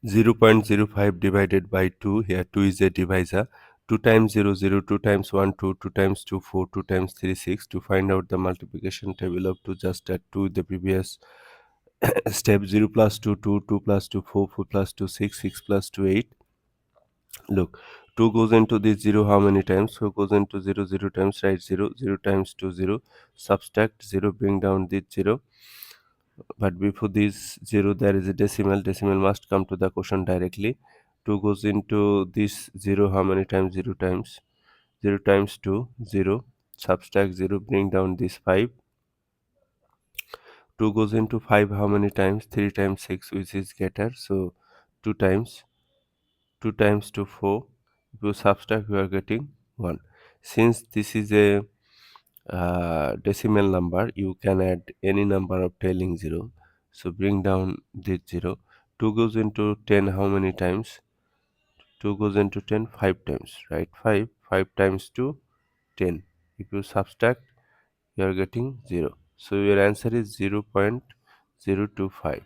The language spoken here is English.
0.05 divided by 2. Here 2 is a divisor. 2 times 0 0, 2 times 1 2, 2 times 2 4, 2 times 3 6. To find out the multiplication table of 2, just add 2 the previous step. 0 plus 2 2, 2 plus 2 4, 4 plus 2 6, 6 plus 2 8. Look, 2 goes into this 0 how many times? 4 goes into 0 0 times, write 0. 0 times 2 0, subtract 0, bring down this 0. But before this 0 there is a decimal must come to the quotient directly. 2 goes into this 0 how many times? 0 times. 0 times 2 0, subtract 0, bring down this 5. 2 goes into 5 how many times? 3 times 6, which is greater, so 2 times. 2 times 2 4, if you subtract you are getting 1. Since this is a decimal number, you can add any number of tailing 0, so bring down this 0. 2 goes into 10 how many times? 2 goes into 10 5 times, right? 5 times 2 10. If you subtract you are getting 0, so your answer is 0.025.